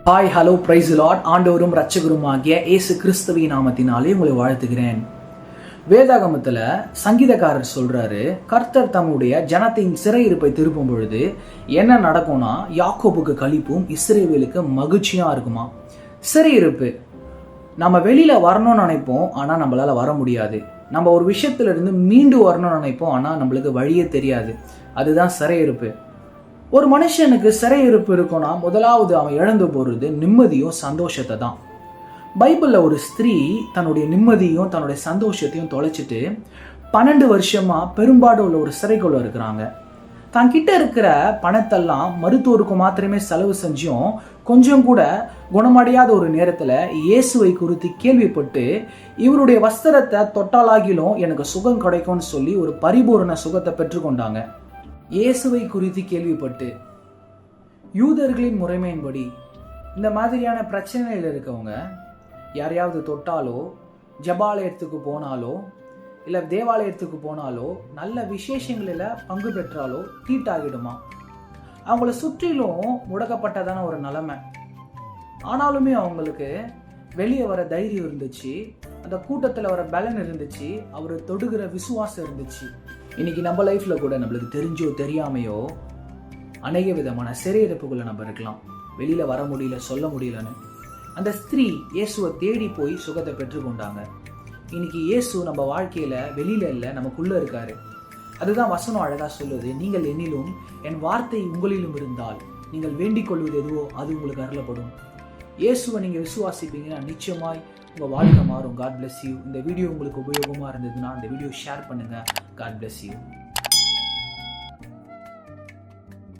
Hi, hello, price Lord. ஆண்டவரும் இரட்சகரும் ஆகிய இயேசு கிறிஸ்துவின் நாமத்தினாலே உங்களை வாழ்த்துகிறேன். வேதாகமத்தில் சங்கீதக்காரர் சொல்றாரு, கர்த்தர் தம்முடைய ஜனத்தின் சிறையிருப்பை திருப்பும் பொழுது என்ன நடக்கும்னா, யாக்கோபுக்கு களிப்பும் இஸ்ரவேலுக்கு மகிழ்ச்சியா இருக்குமா. சிறையிருப்பு நம்ம வெளியில வரணும்னு நினைப்போம், ஆனா நம்மளால வர முடியாது. நம்ம ஒரு விஷயத்துல இருந்து மீண்டு வரணும்னு நினைப்போம், ஆனா நம்மளுக்கு வழியே தெரியாது. அதுதான் சிறையிருப்பு. ஒரு மனுஷனுக்கு சிறையிருப்பு இருக்குன்னா முதலாவது அவன் இழந்து போறது நிம்மதியும் சந்தோஷத்தை தான். பைபிள்ல ஒரு ஸ்திரீ தன்னுடைய நிம்மதியும் தன்னுடைய சந்தோஷத்தையும் தொலைச்சிட்டு 12 வருஷமா பெரும்பாடு உள்ள ஒரு சிறைக்குள்ள இருக்கிறாங்க. தான் கிட்ட இருக்கிற பணத்தெல்லாம் மருத்துவருக்கு மாத்திரமே செலவு செஞ்சும் கொஞ்சம் கூட குணமடையாத ஒரு நேரத்துல இயேசுவை குறித்து கேள்விப்பட்டு இவருடைய வஸ்திரத்தை தொட்டாலாகிலும் எனக்கு சுகம் கிடைக்கும்னு சொல்லி ஒரு பரிபூரண சுகத்தை பெற்றுக்கொண்டாங்க. இயேசுவை குறித்து கேள்விப்பட்டு யூதர்களின் முறைமையின்படி இந்த மாதிரியான பிரச்சனையில் இருக்கவங்க யாரையாவது தொட்டாலோ, ஜபாலயத்துக்கு போனாலோ, இல்லை தேவாலயத்துக்கு போனாலோ, நல்ல விசேஷங்களில் பங்கு பெற்றாலோ தீட்டாகிடுமா. அவங்கள சுற்றிலும் முடக்கப்பட்டதான ஒரு நிலைமை. ஆனாலுமே அவங்களுக்கு வெளியே வர தைரியம் இருந்துச்சு, அந்த கூட்டத்தில் வர பலன் இருந்துச்சு, அவர் தொடுகிற விசுவாசம் இருந்துச்சு. இன்னைக்கு நம்ம லைஃப்ல கூட நம்மளுக்கு தெரிஞ்சோ தெரியாமையோ அநேக விதமான சிறையிருப்புகளை நம்ம இருக்கலாம். வெளியில வர முடியல, சொல்ல முடியலன்னு அந்த ஸ்திரீ இயேசுவை தேடி போய் சுகத்தை பெற்றுக்கொண்டாங்க. இன்னைக்கு இயேசு நம்ம வாழ்க்கையில வெளியில இல்லை, நமக்குள்ள இருக்காரு. அதுதான் வசனம் அழகா சொல்லுது, நீங்கள் என்னிலும் என் வார்த்தை உங்களிலும் இருந்தால் நீங்கள் வேண்டிக் கொள்வது எதுவோ அது உங்களுக்கு அருளப்படும். இயேசுவை நீங்க விசுவாசிப்பீங்கன்னா நிச்சயமாய் உங்க வாழ்க்கை மாறும். God bless you. இந்த வீடியோ உங்களுக்கு உபயோகமா இருந்ததுன்னா இந்த வீடியோ ஷேர் பண்ணுங்க. God bless you.